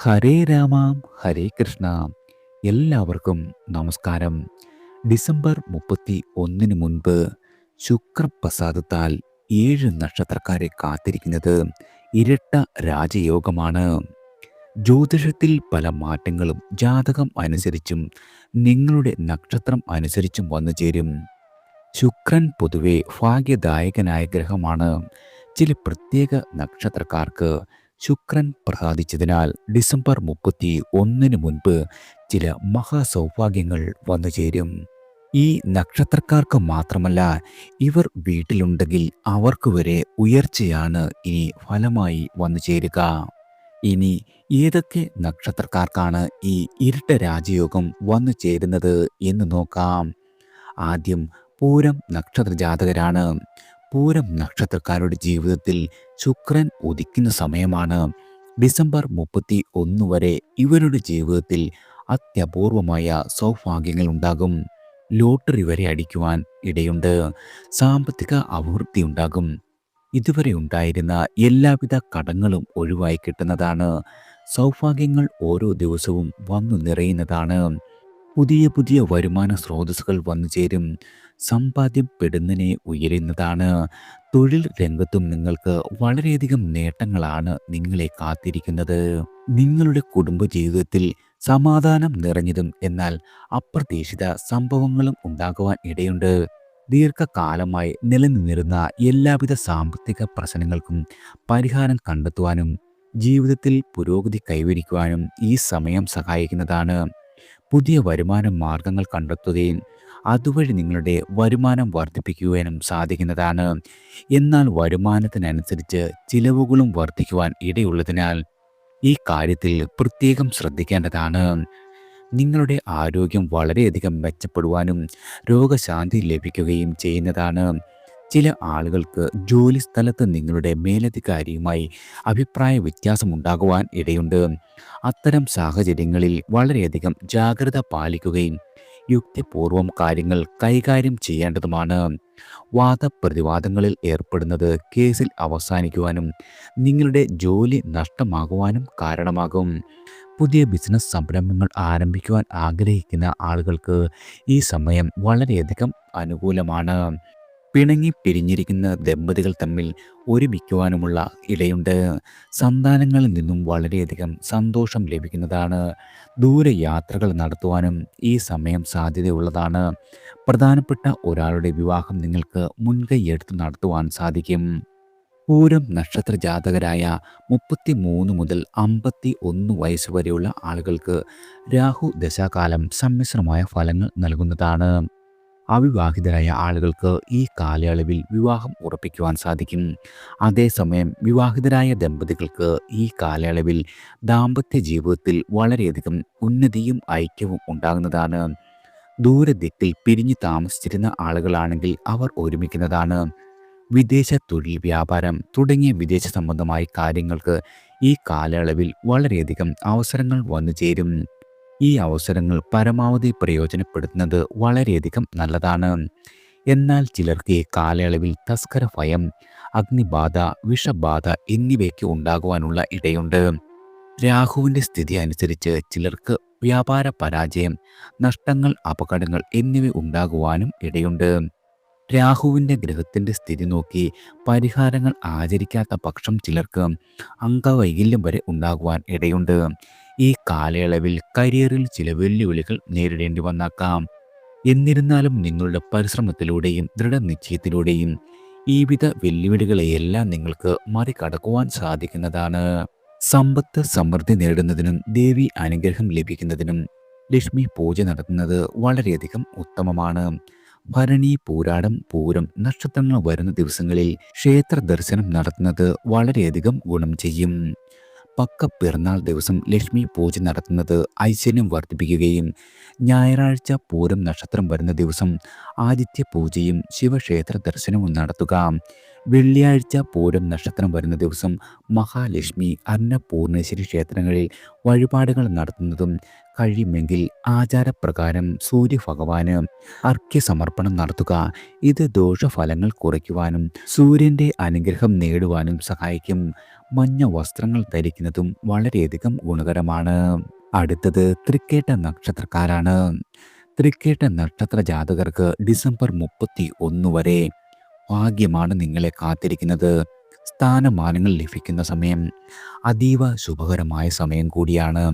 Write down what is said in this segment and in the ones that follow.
ഹരേ രാമ ഹരേ കൃഷ്ണ. എല്ലാവർക്കും നമസ്കാരം. ഡിസംബർ 31 മുൻപ് ശുക്രപ്രസാദത്താൽ 7 നക്ഷത്രക്കാരെ കാത്തിരിക്കുന്നത് ഇരട്ട രാജയോഗമാണ്. ജ്യോതിഷത്തിൽ പല മാറ്റങ്ങളും ജാതകം അനുസരിച്ചും നിങ്ങളുടെ നക്ഷത്രം അനുസരിച്ചും വന്നു ചേരും. ശുക്രൻ പൊതുവെ ഭാഗ്യദായകനായ ഗ്രഹമാണ്. ചില പ്രത്യേക നക്ഷത്രക്കാർക്ക് ശുക്രൻ പ്രസാദിച്ചതിനാൽ ഡിസംബർ 31 മുൻപ് ചില മഹാസൗഭാഗ്യങ്ങൾ വന്നു ചേരും. ഈ നക്ഷത്രക്കാർക്ക് മാത്രമല്ല, ഇവർ വീട്ടിലുണ്ടെങ്കിൽ അവർക്ക് വരെ ഉയർച്ചയാണ് ഇനി ഫലമായി വന്നു ചേരുക. ഇനി ഏതൊക്കെ നക്ഷത്രക്കാർക്കാണ് ഈ ഇരട്ട രാജയോഗം വന്നു ചേരുന്നത് എന്ന് നോക്കാം. ആദ്യം പൂരം നക്ഷത്ര ജാതകരാണ്. പൂരം നക്ഷത്രക്കാരുടെ ജീവിതത്തിൽ ശുക്രൻ ഉദിക്കുന്ന സമയമാണ്. ഡിസംബർ 31 വരെ ഇവരുടെ ജീവിതത്തിൽ അത്യപൂർവമായ സൗഭാഗ്യങ്ങൾ ഉണ്ടാകും. ലോട്ടറി വരെ അടിക്കുവാൻ ഇടയുണ്ട്. സാമ്പത്തിക അഭിവൃദ്ധി ഉണ്ടാകും. ഇതുവരെ ഉണ്ടായിരുന്ന എല്ലാവിധ കടങ്ങളും ഒഴിവായി കിട്ടുന്നതാണ്. സൗഭാഗ്യങ്ങൾ ഓരോ ദിവസവും വന്നു നിറയുന്നതാണ്. പുതിയ പുതിയ വരുമാന സ്രോതസ്സുകൾ വന്നു ചേരും. സമ്പാദ്യം പെടുന്നതിനെ ഉയരുന്നതാണ്. തൊഴിൽ രംഗത്തും നിങ്ങൾക്ക് വളരെയധികം നേട്ടങ്ങളാണ് നിങ്ങളെ കാത്തിരിക്കുന്നത്. നിങ്ങളുടെ കുടുംബജീവിതത്തിൽ സമാധാനം നിറഞ്ഞതും എന്നാൽ അപ്രതീക്ഷിത സംഭവങ്ങളും ഉണ്ടാകുവാൻ ഇടയുണ്ട്. ദീർഘകാലമായി നിലനിന്നിരുന്ന എല്ലാവിധ സാമ്പത്തിക പ്രശ്നങ്ങൾക്കും പരിഹാരം കണ്ടെത്തുവാനും ജീവിതത്തിൽ പുരോഗതി കൈവരിക്കുവാനും ഈ സമയം സഹായിക്കുന്നതാണ്. പുതിയ വരുമാന മാർഗങ്ങൾ കണ്ടെത്തുകയും അതുവഴി നിങ്ങളുടെ വരുമാനം വർദ്ധിപ്പിക്കുവാനും സാധിക്കുന്നതാണ്. എന്നാൽ വരുമാനത്തിനനുസരിച്ച് ചിലവുകളും വർദ്ധിക്കുവാൻ ഇടയുള്ളതിനാൽ ഈ കാര്യത്തിൽ പ്രത്യേകം ശ്രദ്ധിക്കേണ്ടതാണ്. നിങ്ങളുടെ ആരോഗ്യം വളരെയധികം മെച്ചപ്പെടുവാനും രോഗശാന്തി ലഭിക്കുകയും ചെയ്യുന്നതാണ്. ചില ആളുകൾക്ക് ജോലി സ്ഥലത്ത് നിങ്ങളുടെ മേലധികാരിയുമായി അഭിപ്രായ വ്യത്യാസമുണ്ടാകുവാൻ ഇടയുണ്ട്. അത്തരം സാഹചര്യങ്ങളിൽ വളരെയധികം ജാഗ്രത പാലിക്കുകയും യുക്തിപൂർവം കാര്യങ്ങൾ കൈകാര്യം ചെയ്യേണ്ടതുമാണ്. വാദപ്രതിവാദങ്ങളിൽ ഏർപ്പെടുന്നത് കേസിൽ അവസാനിക്കുവാനും നിങ്ങളുടെ ജോലി നഷ്ടമാകുവാനും കാരണമാകും. പുതിയ ബിസിനസ് സംരംഭങ്ങൾ ആരംഭിക്കുവാൻ ആഗ്രഹിക്കുന്ന ആളുകൾക്ക് ഈ സമയം വളരെയധികം അനുകൂലമാണ്. പിണങ്ങി പിരിഞ്ഞിരിക്കുന്ന ദമ്പതികൾ തമ്മിൽ ഒരുമിക്കുവാനുമുള്ള ഇടയുണ്ട്. സന്താനങ്ങളിൽ നിന്നും വളരെയധികം സന്തോഷം ലഭിക്കുന്നതാണ്. ദൂരയാത്രകൾ നടത്തുവാനും ഈ സമയം സാധ്യതയുള്ളതാണ്. പ്രധാനപ്പെട്ട ഒരാളുടെ വിവാഹം നിങ്ങൾക്ക് മുൻകൈയെടുത്ത് നടത്തുവാൻ സാധിക്കും. പൂരം നക്ഷത്ര ജാതകരായ 33 മുതൽ 51 വയസ്സ് വരെയുള്ള ആളുകൾക്ക് രാഹു ദശാകാലം സമ്മിശ്രമായ ഫലങ്ങൾ നൽകുന്നതാണ്. അവിവാഹിതരായ ആളുകൾക്ക് ഈ കാലയളവിൽ വിവാഹം ഉറപ്പിക്കുവാൻ സാധിക്കും. അതേസമയം വിവാഹിതരായ ദമ്പതികൾക്ക് ഈ കാലയളവിൽ ദാമ്പത്യ ജീവിതത്തിൽ വളരെയധികം ഉന്നതിയും ഐക്യവും ഉണ്ടാകുന്നതാണ്. ദൂരദിക്കിൽ പിരിഞ്ഞു താമസിച്ചിരുന്ന ആളുകളാണെങ്കിൽ അവർ ഒരുമിക്കുന്നതാണ്. വിദേശ തൊഴിൽ, വ്യാപാരം തുടങ്ങിയ വിദേശ സംബന്ധമായ കാര്യങ്ങൾക്ക് ഈ കാലയളവിൽ വളരെയധികം അവസരങ്ങൾ വന്നു ചേരും. ഈ അവസരങ്ങൾ പരമാവധി പ്രയോജനപ്പെടുത്തുന്നത് വളരെയധികം നല്ലതാണ്. എന്നാൽ ചിലർക്ക് ഈ കാലയളവിൽ തസ്കര ഭയം, അഗ്നിബാധ, വിഷബാധ എന്നിവയ്ക്ക് ഉണ്ടാകുവാനുള്ള ഇടയുണ്ട്. രാഹുവിൻ്റെ സ്ഥിതി അനുസരിച്ച് ചിലർക്ക് വ്യാപാര പരാജയം, നഷ്ടങ്ങൾ, അപകടങ്ങൾ എന്നിവ ഉണ്ടാകുവാനും ഇടയുണ്ട്. രാഹുവിൻ്റെ ഗ്രഹത്തിൻ്റെ സ്ഥിതി നോക്കി പരിഹാരങ്ങൾ ആചരിക്കാത്ത പക്ഷം ചിലർക്ക് അംഗവൈകല്യം വരെ ഉണ്ടാകുവാൻ ഇടയുണ്ട്. ഈ കാലയളവിൽ കരിയറിൽ ചില വെല്ലുവിളികൾ നേരിടേണ്ടി വന്നേക്കാം. എന്നിരുന്നാലും നിങ്ങളുടെ പരിശ്രമത്തിലൂടെയും ദൃഢനിശ്ചയത്തിലൂടെയും ഈ വിധ വെല്ലുവിളികളെയെല്ലാം നിങ്ങൾക്ക് മറികടക്കുവാൻ സാധിക്കുന്നതാണ്. സമ്പത്ത് സമൃദ്ധി നേടുന്നതിനും ദേവി അനുഗ്രഹം ലഭിക്കുന്നതിനും ലക്ഷ്മി പൂജ നടത്തുന്നത് വളരെയധികം ഉത്തമമാണ്. ഭരണി, പൂരാടം, പൂരം നക്ഷത്രങ്ങൾ വരുന്ന ദിവസങ്ങളിൽ ക്ഷേത്ര ദർശനം നടത്തുന്നത് വളരെയധികം ഗുണം ചെയ്യും. പക്ക പിറന്നാൾ ദിവസം ലക്ഷ്മി പൂജ നടത്തുന്നത് ഐശ്വര്യം വർദ്ധിപ്പിക്കുകയും ഞായറാഴ്ച പൂരം നക്ഷത്രം വരുന്ന ദിവസം ആദിത്യ പൂജയും ശിവക്ഷേത്ര ദർശനവും നടത്തുക വെള്ളിയാഴ്ച പൂരം നക്ഷത്രം വരുന്ന ദിവസം മഹാലക്ഷ്മി, അന്നപൂർണേശ്വരി ക്ഷേത്രങ്ങളിൽ വഴിപാടുകൾ നടത്തുന്നതും കഴിയുമെങ്കിൽ ആചാരപ്രകാരം സൂര്യഭഗവാന് അർഘ്യസമർപ്പണം നടത്തുക. ഇത് ദോഷഫലങ്ങൾ കുറയ്ക്കുവാനും സൂര്യൻ്റെ അനുഗ്രഹം നേടുവാനും സഹായിക്കും. മഞ്ഞ വസ്ത്രങ്ങൾ ധരിക്കുന്നതും വളരെയധികം ഗുണകരമാണ്. അടുത്തത് തൃക്കേട്ട നക്ഷത്രക്കാരാണ്. തൃക്കേട്ട നക്ഷത്ര ജാതകർക്ക് ഡിസംബർ 31 വരെ ഭാഗ്യമാണ് നിങ്ങളെ കാത്തിരിക്കുന്നത്. സ്ഥാനമാനങ്ങൾ ലഭിക്കുന്ന സമയം അതീവ ശുഭകരമായ സമയം കൂടിയാണ്.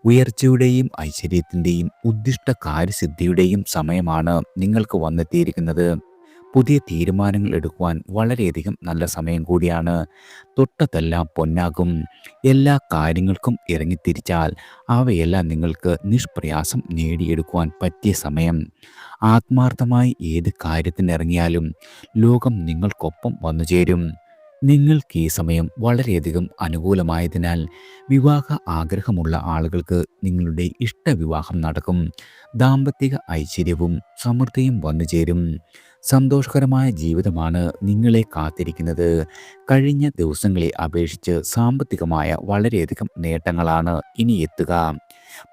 ഉയർച്ചയുടെയും ഐശ്വര്യത്തിൻ്റെയും ഉദ്ദിഷ്ട കാര്യസിദ്ധിയുടെയും സമയമാണ് നിങ്ങൾക്ക് വന്നെത്തിയിരിക്കുന്നത്. പുതിയ തീരുമാനങ്ങൾ എടുക്കുവാൻ വളരെയധികം നല്ല സമയം കൂടിയാണ്. തൊട്ടതെല്ലാം പൊന്നാകും. എല്ലാ കാര്യങ്ങൾക്കും ഇറങ്ങിത്തിരിച്ചാൽ അവയെല്ലാം നിങ്ങൾക്ക് നിഷ്പ്രയാസം നേടിയെടുക്കുവാൻ പറ്റിയ സമയം. ആത്മാർത്ഥമായി ഏത് കാര്യത്തിനിറങ്ങിയാലും ലോകം നിങ്ങൾക്കൊപ്പം വന്നുചേരും. നിങ്ങൾക്ക് ഈ സമയം വളരെയധികം അനുകൂലമായതിനാൽ വിവാഹ ആഗ്രഹമുള്ള ആളുകൾക്ക് നിങ്ങളുടെ ഇഷ്ടവിവാഹം നടക്കും. ദാമ്പത്തിക ഐശ്വര്യവും സമൃദ്ധിയും വന്നുചേരും. സന്തോഷകരമായ ജീവിതമാണ് നിങ്ങളെ കാത്തിരിക്കുന്നത്. കഴിഞ്ഞ ദിവസങ്ങളെ അപേക്ഷിച്ച് സാമ്പത്തികമായ വളരെയധികം നേട്ടങ്ങളാണ് ഇനി എത്തുക.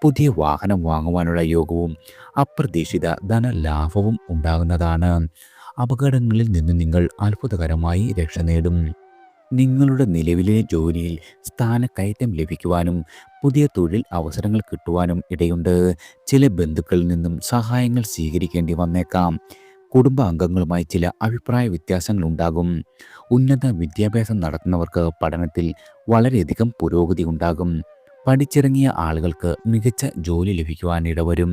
പുതിയ വാഹനം വാങ്ങുവാനുള്ള യോഗവും അപ്രതീക്ഷിത ധനലാഭവും ഉണ്ടാകുന്നതാണ്. അപകടങ്ങളിൽ നിന്ന് നിങ്ങൾ അത്ഭുതകരമായി രക്ഷ നേടും. നിങ്ങളുടെ നിലവിലെ ജോലിയിൽ സ്ഥാനക്കയറ്റം ലഭിക്കുവാനും പുതിയ തൊഴിൽ അവസരങ്ങൾ കിട്ടുവാനും ഇടയുണ്ട്. ചില ബന്ധുക്കളിൽ നിന്നും സഹായങ്ങൾ സ്വീകരിക്കേണ്ടി വന്നേക്കാം. കുടുംബാംഗങ്ങളുമായി ചില അഭിപ്രായ വ്യത്യാസങ്ങൾ ഉണ്ടാകും. ഉന്നത വിദ്യാഭ്യാസം നടത്തുന്നവർക്ക് പഠനത്തിൽ വളരെയധികം പുരോഗതി ഉണ്ടാകും. പഠിച്ചിറങ്ങിയ ആളുകൾക്ക് മികച്ച ജോലി ലഭിക്കുവാൻ ഇടവരും.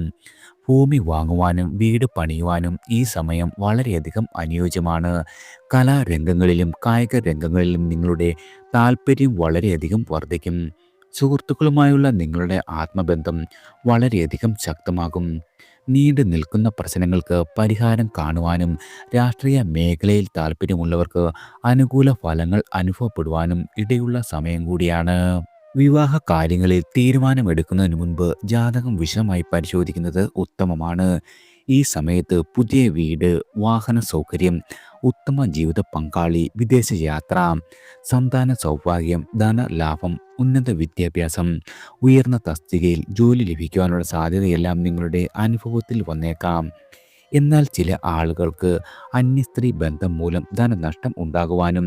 ഭൂമി വാങ്ങുവാനും വീട് പണിയുവാനും ഈ സമയം വളരെയധികം അനുയോജ്യമാണ്. കലാരംഗങ്ങളിലും കായിക രംഗങ്ങളിലും നിങ്ങളുടെ താല്പര്യം വളരെയധികം വർദ്ധിക്കും. സുഹൃത്തുക്കളുമായുള്ള നിങ്ങളുടെ ആത്മബന്ധം വളരെയധികം ശക്തമാകും. നീണ്ടു നിൽക്കുന്ന പ്രശ്നങ്ങൾക്ക് പരിഹാരം കാണുവാനും രാഷ്ട്രീയ മേഖലയിൽ താല്പര്യമുള്ളവർക്ക് അനുകൂല ഫലങ്ങൾ അനുഭവപ്പെടുവാനും ഇടയുള്ള സമയം കൂടിയാണ്. വിവാഹ കാര്യങ്ങളിൽ തീരുമാനമെടുക്കുന്നതിന് മുൻപ് ജാതകം വിശദമായി പരിശോധിക്കുന്നത് ഉത്തമമാണ്. ഈ സമയത്ത് പുതിയ വീട്, വാഹന സൗകര്യം, ഉത്തമ ജീവിത പങ്കാളി, വിദേശയാത്ര, സന്താന സൗഭാഗ്യം, ധനലാഭം, ഉന്നത വിദ്യാഭ്യാസം, ഉയർന്ന തസ്തികയിൽ ജോലി ലഭിക്കുവാനുള്ള സാധ്യതയെല്ലാം നിങ്ങളുടെ അനുഭവത്തിൽ വന്നേക്കാം. എന്നാൽ ചില ആളുകൾക്ക് അന്യസ്ത്രീ ബന്ധം മൂലം ധനനഷ്ടം ഉണ്ടാകുവാനും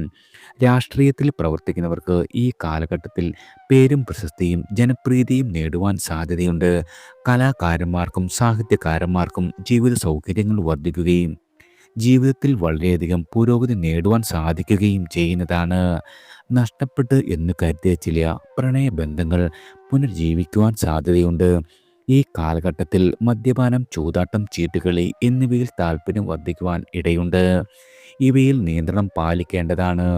രാഷ്ട്രീയത്തിൽ പ്രവർത്തിക്കുന്നവർക്ക് ഈ കാലഘട്ടത്തിൽ പേരും പ്രശസ്തിയും ജനപ്രീതിയും നേടുവാൻ സാധ്യതയുണ്ട്. കലാകാരന്മാർക്കും സാഹിത്യകാരന്മാർക്കും ജീവിത സൗകര്യങ്ങൾ വർദ്ധിക്കുകയും ജീവിതത്തിൽ വളരെയധികം പുരോഗതി നേടുവാൻ സാധിക്കുകയും ചെയ്യുന്നതാണ്. നഷ്ടപ്പെട്ട് എന്ന് കരുതിയ ചില പ്രണയബന്ധങ്ങൾ പുനർജീവിക്കുവാൻ സാധ്യതയുണ്ട്. ഈ കാലഘട്ടത്തിൽ മദ്യപാനം, ചൂതാട്ടം, ചീട്ടുകളി എന്നിവയിൽ താല്പര്യം വർദ്ധിക്കുവാൻ ഇടയുണ്ട്. ഇവയിൽ നിയന്ത്രണം പാലിക്കേണ്ടതാണ്.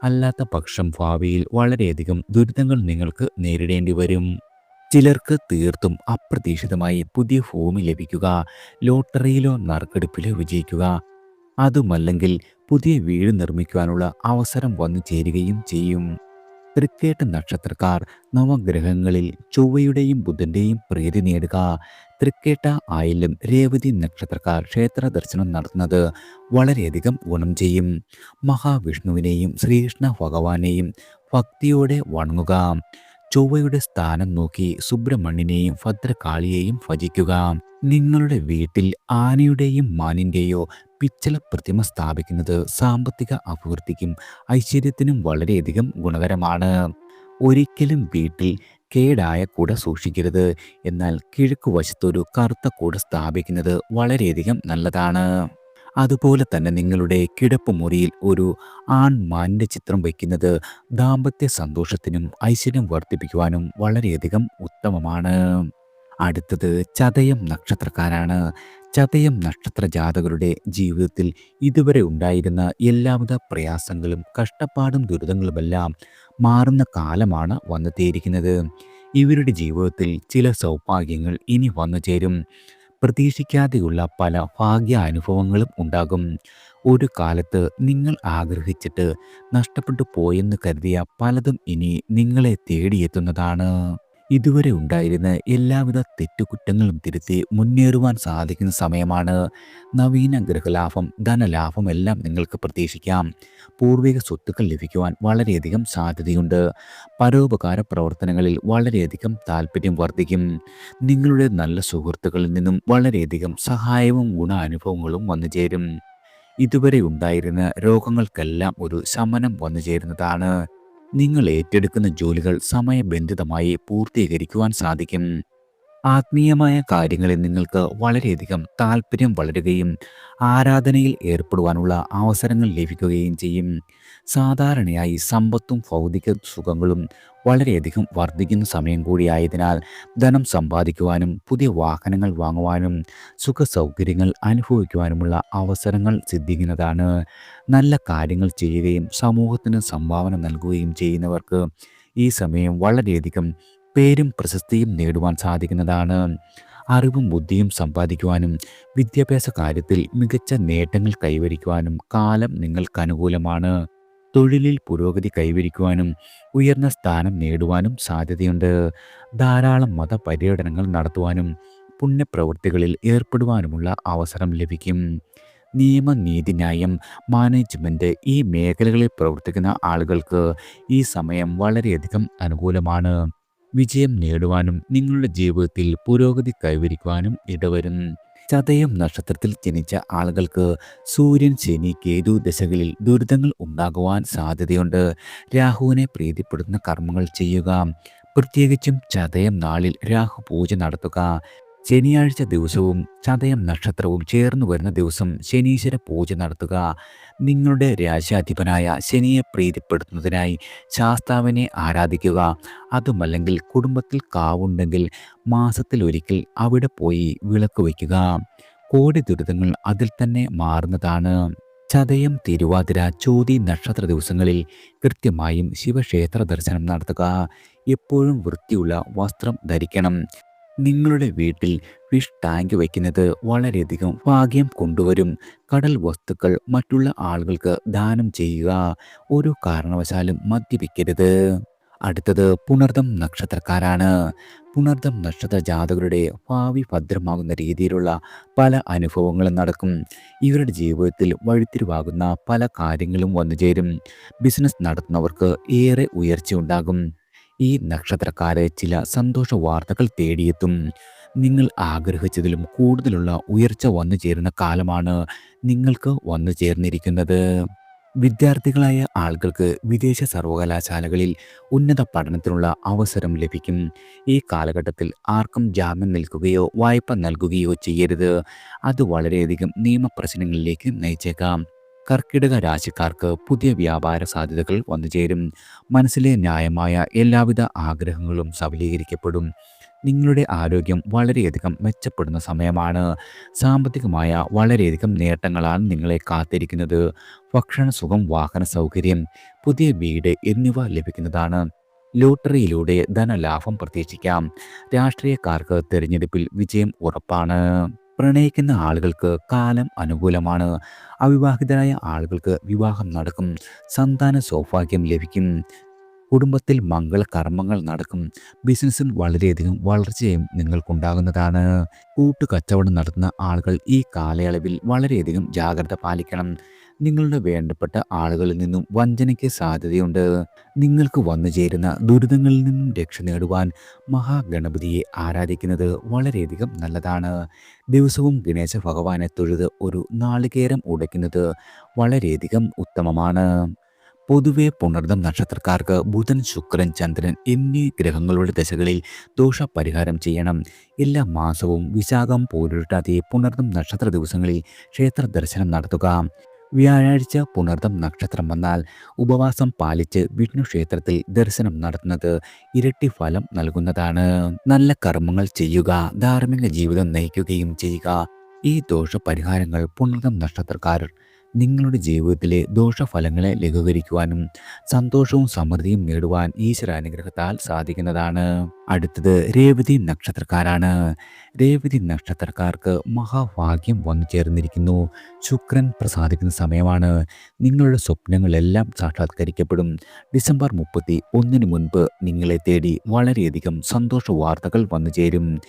അല്ലാത്ത പക്ഷം ഭാവിയിൽ വളരെയധികം ദുരിതങ്ങൾ നിങ്ങൾക്ക് നേരിടേണ്ടി വരും. ചിലർക്ക് തീർത്തും അപ്രതീക്ഷിതമായി പുതിയ ഭൂമി ലഭിക്കുക, ലോട്ടറിയിലോ നറുക്കെടുപ്പിലോ വിജയിക്കുക, അതുമല്ലെങ്കിൽ പുതിയ വീട് നിർമ്മിക്കുവാനുള്ള അവസരം വന്നു ചേരുകയും ചെയ്യും. തൃക്കേട്ട നക്ഷത്രക്കാർ നവഗ്രഹങ്ങളിൽ ചൊവ്വയുടെയും ബുധൻ്റെയും പ്രീതി നേടുക. തൃക്കേട്ട, ആയില്യം, രേവതി നക്ഷത്രക്കാർ ക്ഷേത്ര ദർശനം നടത്തുന്നത് വളരെയധികം ഗുണം ചെയ്യും. മഹാവിഷ്ണുവിനെയും ശ്രീകൃഷ്ണ ഭഗവാനെയും ഭക്തിയോടെ വണങ്ങുക. ചൊവ്വയുടെ സ്ഥാനം നോക്കി സുബ്രഹ്മണ്യനെയും ഭദ്രകാളിയെയും ഭജിക്കുക. നിങ്ങളുടെ വീട്ടിൽ ആനയുടെയും മാനിൻ്റെയോ പിച്ചള പ്രതിമ സ്ഥാപിക്കുന്നത് സാമ്പത്തിക അഭിവൃദ്ധിക്കും ഐശ്വര്യത്തിനും വളരെയധികം ഗുണകരമാണ്. ഒരിക്കലും വീട്ടിൽ കേടായ കുട സൂക്ഷിക്കരുത്. എന്നാൽ കിഴക്കുവശത്തൊരു കറുത്ത കുട സ്ഥാപിക്കുന്നത് വളരെയധികം നല്ലതാണ്. അതുപോലെ തന്നെ നിങ്ങളുടെ കിടപ്പുമുറിയിൽ ഒരു ആൺമാനിൻ്റെ ചിത്രം വയ്ക്കുന്നത് ദാമ്പത്യ സന്തോഷത്തിനും ഐശ്വര്യം വർദ്ധിപ്പിക്കുവാനും വളരെയധികം ഉത്തമമാണ്. അടുത്തത് ചതയം നക്ഷത്രക്കാരാണ്. ചതയം നക്ഷത്ര ജാതകരുടെ ജീവിതത്തിൽ ഇതുവരെ ഉണ്ടായിരുന്ന എല്ലാവിധ പ്രയാസങ്ങളും കഷ്ടപ്പാടും ദുരിതങ്ങളുമെല്ലാം മാറുന്ന കാലമാണ് വന്നെത്തിയിരിക്കുന്നത്. ഇവരുടെ ജീവിതത്തിൽ ചില സൗഭാഗ്യങ്ങൾ ഇനി വന്നു ചേരും. പ്രതീക്ഷിക്കാതെയുള്ള പല ഭാഗ്യാനുഭവങ്ങളും ഉണ്ടാകും. ഒരു കാലത്ത് നിങ്ങൾ ആഗ്രഹിച്ചിട്ട് നഷ്ടപ്പെട്ടു പോയെന്ന് കരുതിയ പലതും ഇനി നിങ്ങളെ തേടിയെത്തുന്നതാണ്. ഇതുവരെ ഉണ്ടായിരുന്ന എല്ലാവിധ തെറ്റുകുറ്റങ്ങളും തിരുത്തി മുന്നേറുവാൻ സാധിക്കുന്ന സമയമാണ്. നവീന ഗൃഹലാഭം, ധനലാഭം എല്ലാം നിങ്ങൾക്ക് പ്രതീക്ഷിക്കാം. പൂർവിക സ്വത്തുക്കൾ ലഭിക്കുവാൻ വളരെയധികം സാധ്യതയുണ്ട്. പരോപകാര പ്രവർത്തനങ്ങളിൽ വളരെയധികം താല്പര്യം വർദ്ധിക്കും. നിങ്ങളുടെ നല്ല സുഹൃത്തുക്കളിൽ നിന്നും വളരെയധികം സഹായവും ഗുണാനുഭവങ്ങളും വന്നു ചേരും. ഇതുവരെ ഉണ്ടായിരുന്ന രോഗങ്ങൾക്കെല്ലാം ഒരു ശമനം വന്നു ചേരുന്നതാണ്. നിങ്ങൾ ഏറ്റെടുക്കുന്ന ജോലികൾ സമയബന്ധിതമായി പൂർത്തീകരിക്കുവാൻ സാധിക്കും. ആത്മീയമായ കാര്യങ്ങളിൽ നിങ്ങൾക്ക് വളരെയധികം താല്പര്യം വളരുകയും ആരാധനയിൽ ഏർപ്പെടുവാനുള്ള അവസരങ്ങൾ ലഭിക്കുകയും ചെയ്യും. സാധാരണയായി സമ്പത്തും ഭൗതിക സുഖങ്ങളും വളരെയധികം വർദ്ധിക്കുന്ന സമയം കൂടിയായതിനാൽ ധനം സമ്പാദിക്കുവാനും പുതിയ വാഹനങ്ങൾ വാങ്ങുവാനും സുഖ സൗകര്യങ്ങൾ അനുഭവിക്കുവാനുമുള്ള അവസരങ്ങൾ സിദ്ധിക്കുന്നതാണ്. നല്ല കാര്യങ്ങൾ ചെയ്യുകയും സമൂഹത്തിന് സംഭാവന നൽകുകയും ചെയ്യുന്നവർക്ക് ഈ സമയം വളരെയധികം പേരും പ്രശസ്തിയും നേടുവാൻ സാധിക്കുന്നതാണ്. അറിവും ബുദ്ധിയും സമ്പാദിക്കുവാനും വിദ്യാഭ്യാസ കാര്യത്തിൽ മികച്ച നേട്ടങ്ങൾ കൈവരിക്കുവാനും കാലം നിങ്ങൾക്ക് അനുകൂലമാണ്. തൊഴിലിൽ പുരോഗതി കൈവരിക്കുവാനും ഉയർന്ന സ്ഥാനം നേടുവാനും സാധ്യതയുണ്ട്. ധാരാളം മതപര്യടനങ്ങൾ നടത്തുവാനും പുണ്യപ്രവൃത്തികളിൽ ഏർപ്പെടുവാനുമുള്ള അവസരം ലഭിക്കും. നിയമ, നീതിന്യായം, മാനേജ്മെൻറ്റ് ഈ മേഖലകളിൽ പ്രവർത്തിക്കുന്ന ആളുകൾക്ക് ഈ സമയം വളരെയധികം അനുകൂലമാണ്. വിജയം നേടുവാനും നിങ്ങളുടെ ജീവിതത്തിൽ പുരോഗതി കൈവരിക്കുവാനും ഇടവരും. ചതയം നക്ഷത്രത്തിൽ ജനിച്ച ആളുകൾക്ക് സൂര്യൻ, ശനി, കേതു ദശകളിൽ ദുരിതങ്ങൾ ഉണ്ടാകുവാൻ സാധ്യതയുണ്ട്. രാഹുവിനെ പ്രീതിപ്പെടുത്തുന്ന കർമ്മങ്ങൾ ചെയ്യുക. പ്രത്യേകിച്ചും ചതയം നാളിൽ രാഹു പൂജ നടത്തുക. ശനിയാഴ്ച ദിവസവും ചതയം നക്ഷത്രവും ചേർന്ന് വരുന്ന ദിവസം ശനീശ്വര പൂജ നടത്തുക. നിങ്ങളുടെ രാശാധിപനായ ശനിയെ പ്രീതിപ്പെടുത്തുന്നതിനായി ശാസ്താവിനെ ആരാധിക്കുക. അതുമല്ലെങ്കിൽ കുടുംബത്തിൽ കാവുണ്ടെങ്കിൽ മാസത്തിലൊരിക്കൽ അവിടെ പോയി വിളക്ക് വയ്ക്കുക. കോടി ദുരിതങ്ങൾ അതിൽ തന്നെ മാറുന്നതാണ്. ചതയം, തിരുവാതിര, ചോതി നക്ഷത്ര ദിവസങ്ങളിൽ കൃത്യമായും ശിവക്ഷേത്ര ദർശനം നടത്തുക. എപ്പോഴും വൃത്തിയുള്ള വസ്ത്രം ധരിക്കണം. നിങ്ങളുടെ വീട്ടിൽ ഫിഷ് ടാങ്ക് വയ്ക്കുന്നത് വളരെയധികം ഭാഗ്യം കൊണ്ടുവരും. കടൽ വസ്തുക്കൾ മറ്റുള്ള ആളുകൾക്ക് ദാനം ചെയ്യുക. ഒരു കാരണവശാലും മദ്യപിക്കരുത്. അടുത്തത് പുണർദം നക്ഷത്രക്കാരാണ്. പുണർദം നക്ഷത്ര ജാതകരുടെ ഭാവി ഭദ്രമാകുന്ന രീതിയിലുള്ള പല അനുഭവങ്ങളും നടക്കും. ഇവരുടെ ജീവിതത്തിൽ വഴിത്തിരിവാകുന്ന പല കാര്യങ്ങളും വന്നുചേരും. ബിസിനസ് നടത്തുന്നവർക്ക് ഏറെ ഉയർച്ചയുണ്ടാകും. ഈ നക്ഷത്രക്കാരെ ചില സന്തോഷ വാർത്തകൾ തേടിയെത്തും. നിങ്ങൾ ആഗ്രഹിച്ചതിലും കൂടുതലുള്ള ഉയർച്ച വന്നു ചേരുന്ന കാലമാണ് നിങ്ങൾക്ക് വന്നു ചേർന്നിരിക്കുന്നത്. വിദ്യാർത്ഥികളായ ആളുകൾക്ക് വിദേശ സർവകലാശാലകളിൽ ഉന്നത പഠനത്തിനുള്ള അവസരം ലഭിക്കും. ഈ കാലഘട്ടത്തിൽ ആർക്കും ജാമ്യം നിൽക്കുകയോ വായ്പ നൽകുകയോ ചെയ്യരുത്. അത് വളരെയധികം നിയമപ്രശ്നങ്ങളിലേക്ക് നയിച്ചേക്കാം. കർക്കിടക രാശിക്കാർക്ക് പുതിയ വ്യാപാര സാധ്യതകൾ വന്നുചേരും. മനസ്സിലെ ന്യായമായ എല്ലാവിധ ആഗ്രഹങ്ങളും സഫലീകരിക്കപ്പെടും. നിങ്ങളുടെ ആരോഗ്യം വളരെയധികം മെച്ചപ്പെടുന്ന സമയമാണ്. സാമ്പത്തികമായ വളരെയധികം നേട്ടങ്ങളാണ് നിങ്ങളെ കാത്തിരിക്കുന്നത്. ഭക്ഷണ സുഖം, വാഹന സൗകര്യം, പുതിയ വീട് എന്നിവ ലഭിക്കുന്നതാണ്. ലോട്ടറിയിലൂടെ ധനലാഭം പ്രതീക്ഷിക്കാം. രാഷ്ട്രീയക്കാർക്ക് തിരഞ്ഞെടുപ്പിൽ വിജയം ഉറപ്പാണ്. പ്രണയിക്കുന്ന ആളുകൾക്ക് കാലം അനുകൂലമാണ്. അവിവാഹിതരായ ആളുകൾക്ക് വിവാഹം നടക്കും. സന്താന സൗഭാഗ്യം ലഭിക്കും. കുടുംബത്തിൽ മംഗളകർമ്മങ്ങൾ നടക്കും. ബിസിനസ്സിൽ വളരെയധികം വളർച്ചയും നിങ്ങൾക്കുണ്ടാകുന്നതാണ്. കൂട്ടുകച്ചവടം നടത്തുന്ന ആളുകൾ ഈ കാലയളവിൽ വളരെയധികം ജാഗ്രത പാലിക്കണം. നിങ്ങളുടെ വേണ്ടപ്പെട്ട ആളുകളിൽ നിന്നും വഞ്ചനയ്ക്ക് സാധ്യതയുണ്ട്. നിങ്ങൾക്ക് വന്നു ചേരുന്ന ദുരിതങ്ങളിൽ നിന്നും രക്ഷ നേടുവാൻ മഹാഗണപതിയെ ആരാധിക്കുന്നത് വളരെയധികം നല്ലതാണ്. ദിവസവും ഗണേശ ഭഗവാനെ തൊഴുത് ഒരു നാളികേരം ഉടയ്ക്കുന്നത് വളരെയധികം ഉത്തമമാണ്. പൊതുവെ പുണർദം നക്ഷത്രക്കാർക്ക് ബുധൻ, ശുക്രൻ, ചന്ദ്രൻ എന്നീ ഗ്രഹങ്ങളുടെ ദശകളിൽ ദോഷപരിഹാരം ചെയ്യണം. എല്ലാ മാസവും വിശാഖം, പൂരുരുട്ടാതി, പുണർദം നക്ഷത്ര ദിവസങ്ങളിൽ ക്ഷേത്ര ദർശനം നടത്തുക. വ്യാഴാഴ്ച പുണർദം നക്ഷത്രം വന്നാൽ ഉപവാസം പാലിച്ച് വിഷ്ണു ക്ഷേത്രത്തിൽ ദർശനം നടത്തുന്നത് ഇരട്ടി ഫലം നൽകുന്നതാണ്. നല്ല കർമ്മങ്ങൾ ചെയ്യുക, ധാർമ്മിക ജീവിതം നയിക്കുകയും ചെയ്യുക. ഈ ദോഷപരിഹാരങ്ങൾ പുണർദം നക്ഷത്രക്കാർ നിങ്ങളുടെ ജീവിതത്തിലെ ദോഷഫലങ്ങളെ ലഘൂകരിക്കുവാനും സന്തോഷവും സമൃദ്ധിയും നേടുവാൻ ഈശ്വരാനുഗ്രഹത്താൽ സാധിക്കുന്നതാണ്. അടുത്തത് രേവതി നക്ഷത്രക്കാരാണ്. രേവതി നക്ഷത്രക്കാർക്ക് മഹാഭാഗ്യം വന്നു ചേർന്നിരിക്കുന്നു. ശുക്രൻ പ്രസാദിക്കുന്ന സമയമാണ്. നിങ്ങളുടെ സ്വപ്നങ്ങളെല്ലാം സാക്ഷാത്കരിക്കപ്പെടും. ഡിസംബർ 31 മുൻപ് നിങ്ങളെ തേടി വളരെയധികം സന്തോഷ വാർത്തകൾ വന്നു ചേരും.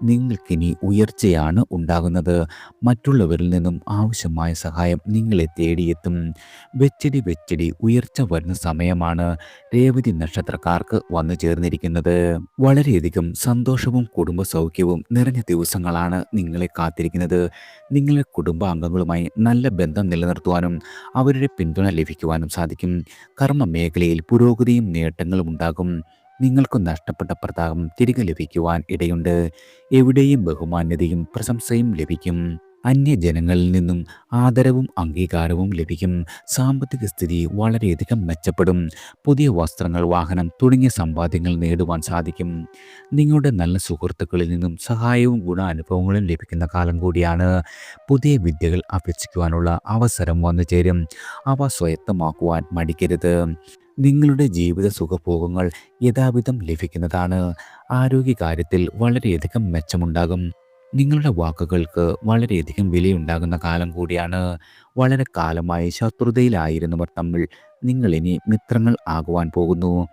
നിങ്ങൾക്കിനി ഉയർച്ചയാണ് ഉണ്ടാകുന്നത്. മറ്റുള്ളവരിൽ നിന്നും ആവശ്യമായ സഹായം നിങ്ങളെ തേടിയെത്തും. വെച്ചടി ഉയർച്ച വരുന്ന സമയമാണ് രേവതി നക്ഷത്രക്കാർക്ക് വന്നു ചേർന്നിരിക്കുന്നത്. വളരെയധികം സന്തോഷവും കുടുംബ സൗഖ്യവും നിറഞ്ഞ ദിവസങ്ങളാണ് നിങ്ങളെ കാത്തിരിക്കുന്നത്. നിങ്ങളുടെ കുടുംബാംഗങ്ങളുമായി നല്ല ബന്ധം നിലനിർത്തുവാനും അവരുടെ പിന്തുണ ലഭിക്കുവാനും സാധിക്കും. കർമ്മ മേഖലയിൽ പുരോഗതിയും നേട്ടങ്ങളും ഉണ്ടാകും. നിങ്ങൾക്ക് നഷ്ടപ്പെട്ട പ്രതാപം തിരികെ ലഭിക്കുവാൻ ഇടയുണ്ട്. എവിടെയും ബഹുമാന്യതയും പ്രശംസയും ലഭിക്കും. അന്യജനങ്ങളിൽ നിന്നും ആദരവും അംഗീകാരവും ലഭിക്കും. സാമ്പത്തിക സ്ഥിതി വളരെയധികം മെച്ചപ്പെടും. പുതിയ വസ്ത്രങ്ങൾ, വാഹനം തുടങ്ങിയ സമ്പാദ്യങ്ങൾ നേടുവാൻ സാധിക്കും. നിങ്ങളുടെ നല്ല സുഹൃത്തുക്കളിൽ നിന്നും സഹായവും ഗുണാനുഭവങ്ങളും ലഭിക്കുന്ന കാലം കൂടിയാണ്. പുതിയ വിദ്യകൾ അഭ്യസിക്കുവാനുള്ള അവസരം വന്നു ചേരും. അവ സ്വായത്തമാക്കുവാൻ മടിക്കരുത്. നിങ്ങളുടെ ജീവിത സുഖഭോഗങ്ങൾ യഥാവിധം ലഭിക്കുന്നതാണ്. ആരോഗ്യകാര്യത്തിൽ വളരെയധികം മെച്ചമുണ്ടാകും. നിങ്ങളുടെ വാക്കുകൾക്ക് വളരെയധികം വിലയുണ്ടാകുന്ന കാലം കൂടിയാണ്. വളരെ കാലമായി ശത്രുതയിലായിരുന്നവർ തമ്മിൽ നിങ്ങളിനി മിത്രങ്ങൾ ആകുവാൻ പോകുന്നു.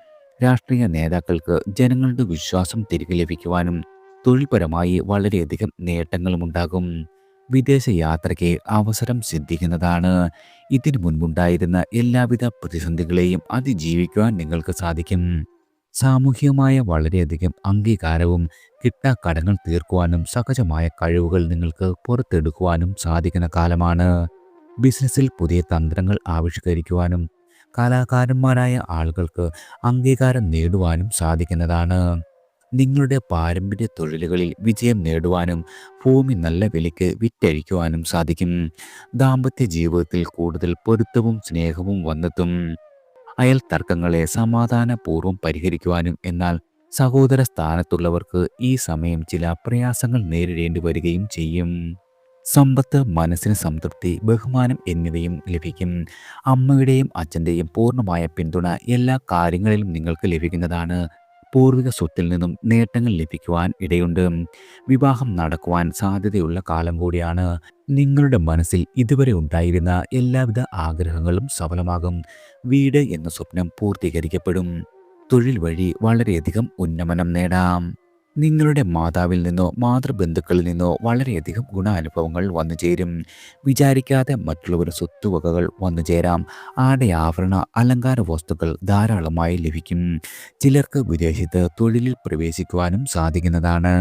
രാഷ്ട്രീയ നേതാക്കൾക്ക് ജനങ്ങളുടെ വിശ്വാസം തിരികെ ലഭിക്കുവാനും തൊഴിൽപരമായി വളരെയധികം നേട്ടങ്ങളുമുണ്ടാകും. വിദേശ യാത്രയ്ക്ക് അവസരം സിദ്ധിക്കുന്നതാണ്. ഇതിനു മുൻപുണ്ടായിരുന്ന എല്ലാവിധ പ്രതിസന്ധികളെയും അതിജീവിക്കുവാൻ നിങ്ങൾക്ക് സാധിക്കും. സാമൂഹികമായ വളരെയധികം അംഗീകാരവും കിട്ടാക്കടങ്ങൾ തീർക്കുവാനും സഹജമായ കഴിവുകൾ നിങ്ങൾക്ക് പുറത്തെടുക്കുവാനും സാധിക്കുന്ന കാലമാണ്. ബിസിനസ്സിൽ പുതിയ തന്ത്രങ്ങൾ ആവിഷ്കരിക്കുവാനും കലാകാരന്മാരായ ആളുകൾക്ക് അംഗീകാരം നേടുവാനും സാധിക്കുന്നതാണ്. നിങ്ങളുടെ പാരമ്പര്യ തൊഴിലുകളിൽ വിജയം നേടുവാനും ഭൂമി നല്ല വിലയ്ക്ക് വിറ്റഴിക്കുവാനും സാധിക്കും. ദാമ്പത്യ ജീവിതത്തിൽ കൂടുതൽ പൊരുത്തവും സ്നേഹവും വന്നെത്തും. അയൽ തർക്കങ്ങളെ സമാധാനപൂർവ്വം പരിഹരിക്കുവാനും, എന്നാൽ സഹോദര സ്ഥാനത്തുള്ളവർക്ക് ഈ സമയം ചില പ്രയാസങ്ങൾ നേരിടേണ്ടി വരികയും ചെയ്യും. സമ്പത്ത്, മനസ്സിന് സംതൃപ്തി, ബഹുമാനം എന്നിവയും ലഭിക്കും. അമ്മയുടെയും അച്ഛൻ്റെയും പൂർണ്ണമായ പിന്തുണ എല്ലാ കാര്യങ്ങളിലും നിങ്ങൾക്ക് ലഭിക്കുന്നതാണ്. പൂർവിക സ്വത്തിൽ നിന്നും നേട്ടങ്ങൾ ലഭിക്കുവാൻ ഇടയുണ്ട്. വിവാഹം നടക്കുവാൻ സാധ്യതയുള്ള കാലം കൂടിയാണ്. നിങ്ങളുടെ മനസ്സിൽ ഇതുവരെ ഉണ്ടായിരുന്ന എല്ലാവിധ ആഗ്രഹങ്ങളും സഫലമാകും. വീട് എന്ന സ്വപ്നം പൂർത്തീകരിക്കപ്പെടും. തൊഴിൽ വഴി വളരെയധികം ഉന്നമനം നേടാം. നിങ്ങളുടെ മാതാവിൽ നിന്നോ മാതൃബന്ധുക്കളിൽ നിന്നോ വളരെയധികം ഗുണാനുഭവങ്ങൾ വന്നു ചേരും. വിചാരിക്കാതെ മറ്റുള്ളവരുടെ സ്വത്തുവകകൾ വന്നു ചേരാം. ആഭരണ അലങ്കാര വസ്തുക്കൾ ധാരാളമായി ലഭിക്കും. ചിലർക്ക് വിദേശത്ത് തൊഴിലിൽ പ്രവേശിക്കുവാനും സാധിക്കുന്നതാണ്.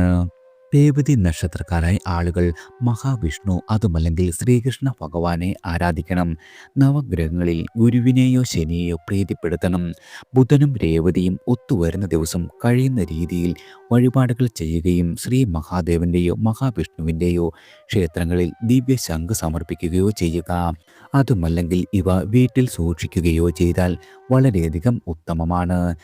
രേവതി നക്ഷത്രക്കാരായ ആളുകൾ മഹാവിഷ്ണു അതുമല്ലെങ്കിൽ ശ്രീകൃഷ്ണ ഭഗവാനെ ആരാധിക്കണം. നവഗ്രഹങ്ങളിൽ ഗുരുവിനെയോ ശനിയെയോ പ്രീതിപ്പെടുത്തണം. ബുധനും രേവതിയും ഒത്തുവരുന്ന ദിവസം കഴിയുന്ന രീതിയിൽ വഴിപാടുകൾ ചെയ്യുകയും ശ്രീ മഹാദേവൻ്റെയോ മഹാവിഷ്ണുവിൻ്റെയോ ക്ഷേത്രങ്ങളിൽ ദിവ്യ ശംഖ് സമർപ്പിക്കുകയോ ചെയ്യുക. അതുമല്ലെങ്കിൽ ഇവ വീട്ടിൽ സൂക്ഷിക്കുകയോ ചെയ്താൽ വളരെയധികം ഉത്തമമാണ്.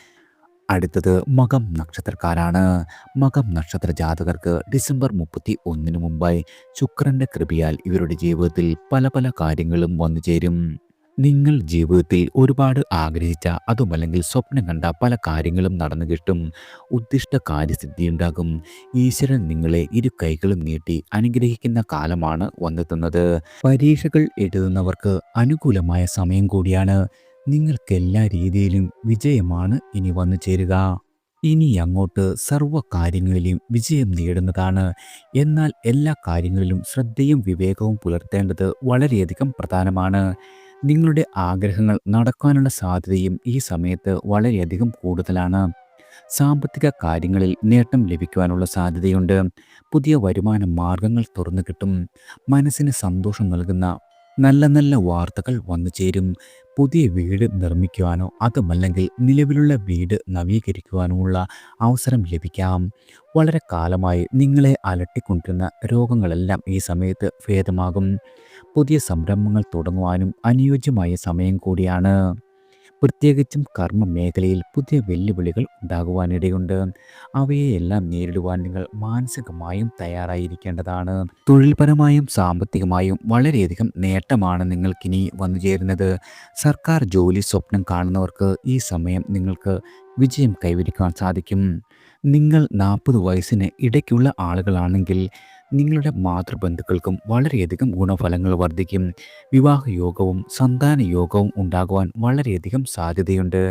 അടുത്തത് മകം നക്ഷത്രക്കാരാണ്. മകം നക്ഷത്ര ജാതകർക്ക് ഡിസംബർ 31 മുമ്പായി ശുക്രന്റെ കൃപയാൽ ഇവരുടെ ജീവിതത്തിൽ പല പല കാര്യങ്ങളും വന്നു ചേരും. നിങ്ങൾ ജീവിതത്തിൽ ഒരുപാട് ആഗ്രഹിച്ച അതുമല്ലെങ്കിൽ സ്വപ്നം കണ്ട പല കാര്യങ്ങളും നടന്നു കിട്ടും. ഉദ്ദിഷ്ട കാര്യസിദ്ധി ഉണ്ടാകും. ഈശ്വരൻ നിങ്ങളെ ഇരു കൈകളും നീട്ടി അനുഗ്രഹിക്കുന്ന കാലമാണ് വന്നെത്തുന്നത്. പരീക്ഷകൾ എഴുതുന്നവർക്ക് അനുകൂലമായ സമയം കൂടിയാണ്. നിങ്ങൾക്ക് എല്ലാ രീതിയിലും വിജയമാണ് ഇനി വന്നു ചേരുക. ഇനി അങ്ങോട്ട് സർവ്വ കാര്യങ്ങളിലും വിജയം നേടുന്നതാണ്. എന്നാൽ എല്ലാ കാര്യങ്ങളിലും ശ്രദ്ധയും വിവേകവും പുലർത്തേണ്ടത് വളരെയധികം പ്രധാനമാണ്. നിങ്ങളുടെ ആഗ്രഹങ്ങൾ നടക്കാനുള്ള സാധ്യതയും ഈ സമയത്ത് വളരെയധികം കൂടുതലാണ്. സാമ്പത്തിക കാര്യങ്ങളിൽ നേട്ടം ലഭിക്കുവാനുള്ള സാധ്യതയുണ്ട്. പുതിയ വരുമാന മാർഗങ്ങൾ തുറന്നു കിട്ടും. മനസ്സിന് സന്തോഷം നൽകുന്ന നല്ല നല്ല വാർത്തകൾ വന്നു ചേരും. പുതിയ വീട് നിർമ്മിക്കുവാനോ അതുമല്ലെങ്കിൽ നിലവിലുള്ള വീട് നവീകരിക്കുവാനുമുള്ള അവസരം ലഭിക്കാം. വളരെ കാലമായി നിങ്ങളെ അലട്ടിക്കൊണ്ടിരുന്ന രോഗങ്ങളെല്ലാം ഈ സമയത്ത് ഭേദമാകും. പുതിയ സംരംഭങ്ങൾ തുടങ്ങുവാനും അനുയോജ്യമായ സമയം കൂടിയാണ്. പ്രത്യേകിച്ചും കർമ്മ മേഖലയിൽ പുതിയ വെല്ലുവിളികൾ ഉണ്ടാകുവാനിടയുണ്ട്. അവയെല്ലാം നേരിടുവാൻ നിങ്ങൾ മാനസികമായും തയ്യാറായിരിക്കേണ്ടതാണ്. തൊഴിൽപരമായും സാമ്പത്തികമായും വളരെയധികം നേട്ടമാണ് നിങ്ങൾക്കിനി വന്നു ചേരുന്നത്. സർക്കാർ ജോലി സ്വപ്നം കാണുന്നവർക്ക് ഈ സമയം നിങ്ങൾക്ക് വിജയം കൈവരിക്കുവാൻ സാധിക്കും. നിങ്ങൾ 40 വയസ്സിന് ഇടയ്ക്കുള്ള ആളുകളാണെങ്കിൽ നിങ്ങളുടെ മാതൃബന്ധുക്കൾക്കും വളരെയധികം ഗുണഫലങ്ങൾ വർദ്ധിക്കും. വിവാഹയോഗവും സന്താന യോഗവും ഉണ്ടാകുവാൻ വളരെയധികം സാധ്യതയുണ്ട്.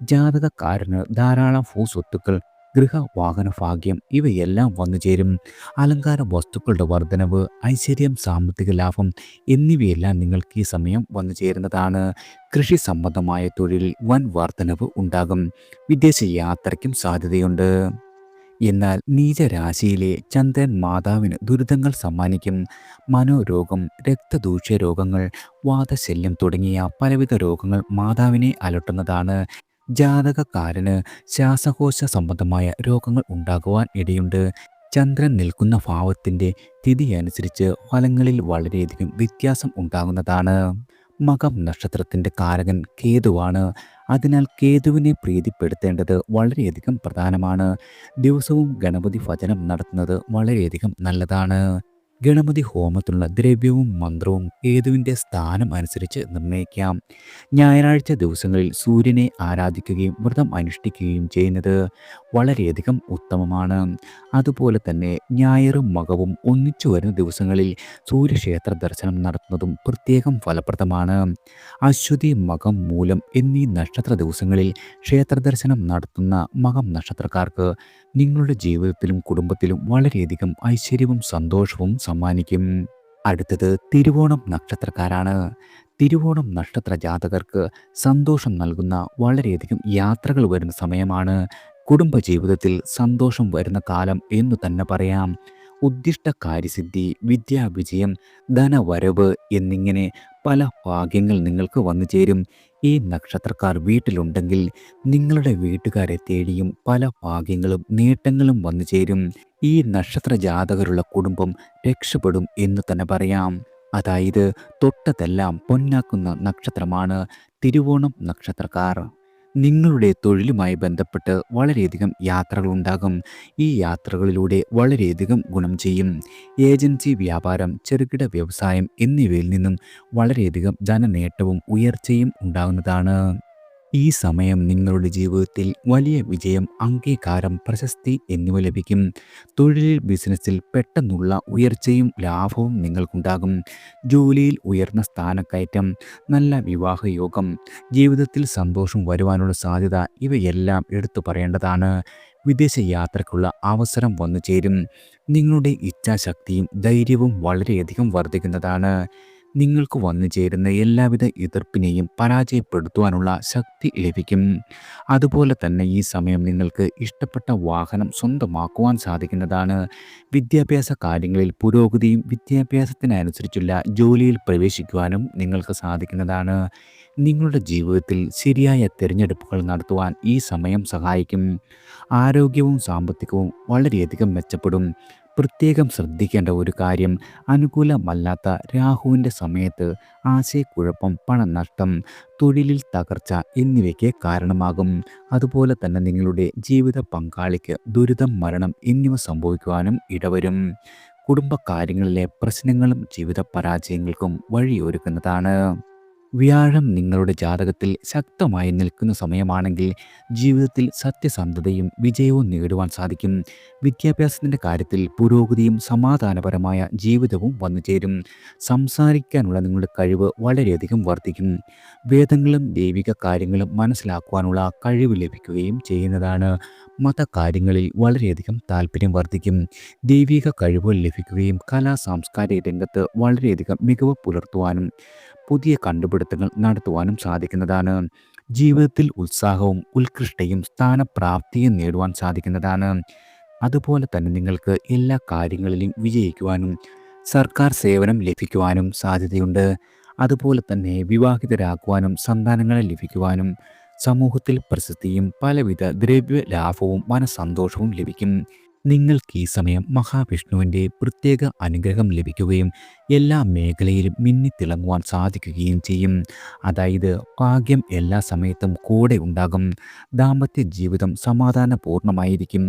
ജാതകക്കാരന് ധാരാളം ഭൂസ്വത്തുക്കൾ, ഗൃഹ വാഹന ഭാഗ്യം ഇവയെല്ലാം വന്നു ചേരും. അലങ്കാര വസ്തുക്കളുടെ വർധനവ്, ഐശ്വര്യം, സാമ്പത്തിക ലാഭം എന്നിവയെല്ലാം നിങ്ങൾക്ക് ഈ സമയം വന്നു ചേരുന്നതാണ്. കൃഷി സംബന്ധമായ തൊഴിലിൽ വൻ വർധനവ് ഉണ്ടാകും. വിദേശ യാത്രയ്ക്കും സാധ്യതയുണ്ട്. എന്നാൽ നീചരാശിയിലെ ചന്ദ്രൻ മാതാവിന് ദുരിതങ്ങൾ സമ്മാനിക്കും. മനോരോഗം, രക്തദൂഷ്യ രോഗങ്ങൾ, വാതശല്യം തുടങ്ങിയ പലവിധ രോഗങ്ങൾ മാതാവിനെ അലട്ടുന്നതാണ്. ജാതകക്കാരന് ശ്വാസകോശ സംബന്ധമായ രോഗങ്ങൾ ഉണ്ടാകുവാൻ ഇടയുണ്ട്. ചന്ദ്രൻ നിൽക്കുന്ന ഭാവത്തിൻ്റെ തിഥി അനുസരിച്ച് ഫലങ്ങളിൽ വളരെയധികം വ്യത്യാസം ഉണ്ടാകുന്നതാണ്. മകം നക്ഷത്രത്തിൻ്റെ കാരകൻ കേതുവാണ്. അതിനാൽ കേതുവിനെ പ്രീതിപ്പെടുത്തേണ്ടത് വളരെയധികം പ്രധാനമാണ്. ദിവസവും ഗണപതി ഭജനം നടത്തുന്നത് വളരെയധികം നല്ലതാണ്. ഗണപതി ഹോമത്തിനുള്ള ദ്രവ്യവും മന്ത്രവും കേതുവിൻ്റെ സ്ഥാനം അനുസരിച്ച് നിർണ്ണയിക്കാം. ഞായറാഴ്ച ദിവസങ്ങളിൽ സൂര്യനെ ആരാധിക്കുകയും വ്രതം അനുഷ്ഠിക്കുകയും ചെയ്യുന്നത് വളരെയധികം ഉത്തമമാണ്. അതുപോലെ തന്നെ ഞായറും മകവും ഒന്നിച്ചു വരുന്ന ദിവസങ്ങളിൽ സൂര്യക്ഷേത്ര ദർശനം നടത്തുന്നതും പ്രത്യേകം ഫലപ്രദമാണ്. അശ്വതി, മകം, മൂലം എന്നീ നക്ഷത്ര ദിവസങ്ങളിൽ ക്ഷേത്ര ദർശനം നടത്തുന്ന മകം നക്ഷത്രക്കാർക്ക് നിങ്ങളുടെ ജീവിതത്തിലും കുടുംബത്തിലും വളരെയധികം ഐശ്വര്യവും സന്തോഷവും സമ്മാനിക്കും. അടുത്തത് തിരുവോണം നക്ഷത്രക്കാരാണ്. തിരുവോണം നക്ഷത്ര ജാതകർക്ക് സന്തോഷം നൽകുന്ന വളരെയധികം യാത്രകൾ വരുന്ന സമയമാണ്. കുടുംബജീവിതത്തിൽ സന്തോഷം വരുന്ന കാലം എന്നു തന്നെ പറയാം. ഉദ്ദിഷ്ട കാര്യസിദ്ധി, വിദ്യാവിജയം, ധനവരവ് എന്നിങ്ങനെ പല ഭാഗ്യങ്ങൾ നിങ്ങൾക്ക് വന്നു ചേരും. ഈ നക്ഷത്രക്കാർ വീട്ടിലുണ്ടെങ്കിൽ നിങ്ങളുടെ വീട്ടുകാരെ തേടിയും പല ഭാഗ്യങ്ങളും നേട്ടങ്ങളും വന്നു ചേരും. ഈ നക്ഷത്ര ജാതകരുള്ള കുടുംബം രക്ഷപ്പെടും എന്ന് തന്നെ പറയാം. അതായത് തൊട്ടതെല്ലാം പൊന്നാക്കുന്ന നക്ഷത്രമാണ് തിരുവോണം നക്ഷത്രക്കാർ. നിങ്ങളുടെ തൊഴിലുമായി ബന്ധപ്പെട്ട് വളരെയധികം യാത്രകളുണ്ടാകും. ഈ യാത്രകളിലൂടെ വളരെയധികം ഗുണം ചെയ്യും. ഏജൻസി വ്യാപാരം, ചെറുകിട വ്യവസായം എന്നിവയിൽ നിന്നും വളരെയധികം ധനനേട്ടവും ഉയർച്ചയും ഉണ്ടാകുന്നതാണ്. ഈ സമയം നിങ്ങളുടെ ജീവിതത്തിൽ വലിയ വിജയം, അംഗീകാരം, പ്രശസ്തി എന്നിവ ലഭിക്കും. തൊഴിലിൽ, ബിസിനസ്സിൽ പെട്ടെന്നുള്ള ഉയർച്ചയും ലാഭവും നിങ്ങൾക്കുണ്ടാകും. ജോലിയിൽ ഉയർന്ന സ്ഥാനക്കയറ്റം, നല്ല വിവാഹയോഗം, ജീവിതത്തിൽ സന്തോഷം വരുവാനുള്ള സാധ്യത ഇവയെല്ലാം എടുത്തു പറയേണ്ടതാണ്. വിദേശ യാത്രയ്ക്കുള്ള അവസരം വന്നു ചേരും. നിങ്ങളുടെ ഇച്ഛാശക്തിയും ധൈര്യവും വളരെയധികം വർദ്ധിക്കുന്നതാണ്. നിങ്ങൾക്ക് വന്നു ചേരുന്ന എല്ലാവിധ എതിർപ്പിനെയും പരാജയപ്പെടുത്തുവാനുള്ള ശക്തി ലഭിക്കും. അതുപോലെ തന്നെ ഈ സമയം നിങ്ങൾക്ക് ഇഷ്ടപ്പെട്ട വാഹനം സ്വന്തമാക്കുവാൻ സാധിക്കുന്നതാണ്. വിദ്യാഭ്യാസ കാര്യങ്ങളിൽ പുരോഗതിയും വിദ്യാഭ്യാസത്തിനനുസരിച്ചുള്ള ജോലിയിൽ പ്രവേശിക്കുവാനും നിങ്ങൾക്ക് സാധിക്കുന്നതാണ്. നിങ്ങളുടെ ജീവിതത്തിൽ ശരിയായ തിരഞ്ഞെടുപ്പുകൾ നടത്തുവാൻ ഈ സമയം സഹായിക്കും. ആരോഗ്യവും സാമ്പത്തികവും വളരെയധികം മെച്ചപ്പെടും. പ്രത്യേകം ശ്രദ്ധിക്കേണ്ട ഒരു കാര്യം, അനുകൂലമല്ലാത്ത രാഹുവിൻ്റെ സമയത്ത് ആശയക്കുഴപ്പം, പണനഷ്ടം, തൊഴിലിൽ തകർച്ച എന്നിവയ്ക്ക് കാരണമാകും. അതുപോലെ തന്നെ നിങ്ങളുടെ ജീവിത പങ്കാളിക്ക് ദുരിതം, മരണം എന്നിവ സംഭവിക്കുവാനും ഇടവരും. കുടുംബകാര്യങ്ങളിലെ പ്രശ്നങ്ങളും ജീവിത പരാജയങ്ങൾക്കും വഴിയൊരുക്കുന്നതാണ്. വ്യാഴം നിങ്ങളുടെ ജാതകത്തിൽ ശക്തമായി നിൽക്കുന്ന സമയമാണെങ്കിൽ ജീവിതത്തിൽ സത്യസന്ധതയും വിജയവും നേടുവാൻ സാധിക്കും. വിദ്യാഭ്യാസത്തിൻ്റെ കാര്യത്തിൽ പുരോഗതിയും സമാധാനപരമായ ജീവിതവും വന്നു ചേരും. സംസാരിക്കാനുള്ള നിങ്ങളുടെ കഴിവ് വളരെയധികം വർദ്ധിക്കും. വേദങ്ങളും ദൈവിക കാര്യങ്ങളും മനസ്സിലാക്കുവാനുള്ള കഴിവ് ലഭിക്കുകയും ചെയ്യുന്നതാണ്. മതകാര്യങ്ങളിൽ വളരെയധികം താല്പര്യം വർദ്ധിക്കും. ദൈവിക കഴിവുകൾ ലഭിക്കുകയും കലാ സാംസ്കാരിക രംഗത്ത് വളരെയധികം മികവ് പുലർത്തുവാനും പുതിയ കണ്ടുപിടുത്തങ്ങൾ നടത്തുവാനും സാധിക്കുന്നതാണ്. ജീവിതത്തിൽ ഉത്സാഹവും ഉത്കൃഷ്ടയും സ്ഥാനപ്രാപ്തിയും നേടുവാൻ സാധിക്കുന്നതാണ്. അതുപോലെ തന്നെ നിങ്ങൾക്ക് എല്ലാ കാര്യങ്ങളിലും വിജയിക്കുവാനും സർക്കാർ സേവനം ലഭിക്കുവാനും സാധ്യതയുണ്ട്. അതുപോലെ തന്നെ വിവാഹിതരാക്കുവാനും സന്താനങ്ങളെ ലഭിക്കുവാനും സമൂഹത്തിൽ പ്രസിദ്ധിയും പലവിധ ദ്രവ്യ ലാഭവും മനസ്സന്തോഷവും ലഭിക്കും. നിങ്ങൾക്ക് ഈ സമയം മഹാവിഷ്ണുവിൻ്റെ പ്രത്യേക അനുഗ്രഹം ലഭിക്കുകയും എല്ലാ മേഖലയിലും മിന്നിത്തിളങ്ങുവാൻ സാധിക്കുകയും ചെയ്യും. അതായത് ഭാഗ്യം എല്ലാ സമയത്തും കൂടെ ഉണ്ടാകും. ദാമ്പത്യ ജീവിതം സമാധാനപൂർണ്ണമായിരിക്കും.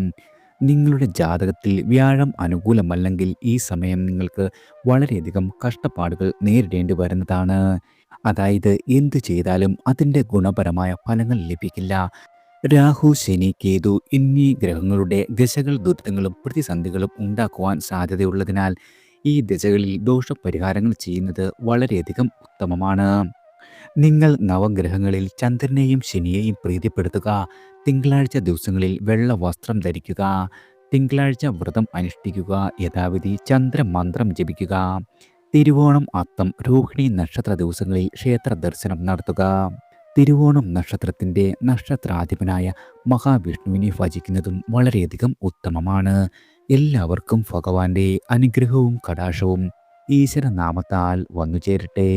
നിങ്ങളുടെ ജാതകത്തിൽ വ്യാഴം അനുകൂലമല്ലെങ്കിൽ ഈ സമയം നിങ്ങൾക്ക് വളരെയധികം കഷ്ടപ്പാടുകൾ നേരിടേണ്ടി വരുന്നതാണ്. അതായത് എന്തു ചെയ്താലും അതിൻ്റെ ഗുണപരമായ ഫലങ്ങൾ ലഭിക്കില്ല. രാഹു, ശനി, കേതു എന്നീ ഗ്രഹങ്ങളുടെ ദശകൾ ദുരിതങ്ങളും പ്രതിസന്ധികളും ഉണ്ടാക്കുവാൻ സാധ്യതയുള്ളതിനാൽ ഈ ദശകളിൽ ദോഷപരിഹാരങ്ങൾ ചെയ്യുന്നത് വളരെയധികം ഉത്തമമാണ്. നിങ്ങൾ നവഗ്രഹങ്ങളിൽ ചന്ദ്രനെയും ശനിയെയും പ്രീതിപ്പെടുത്തുക. തിങ്കളാഴ്ച ദിവസങ്ങളിൽ വെള്ള വസ്ത്രം ധരിക്കുക. തിങ്കളാഴ്ച വ്രതം അനുഷ്ഠിക്കുക. യഥാവിധി ചന്ദ്രമന്ത്രം ജപിക്കുക. തിരുവോണം, അത്തം, രോഹിണി നക്ഷത്ര ദിവസങ്ങളിൽ ക്ഷേത്ര ദർശനം നടത്തുക. തിരുവോണം നക്ഷത്രത്തിൻ്റെ നക്ഷത്രാധിപനായ മഹാവിഷ്ണുവിനെ ഭജിക്കുന്നതും വളരെയധികം ഉത്തമമാണ്. എല്ലാവർക്കും ഭഗവാന്റെ അനുഗ്രഹവും കടാക്ഷവും ഈശ്വരനാമത്താൽ വന്നു ചേരട്ടെ.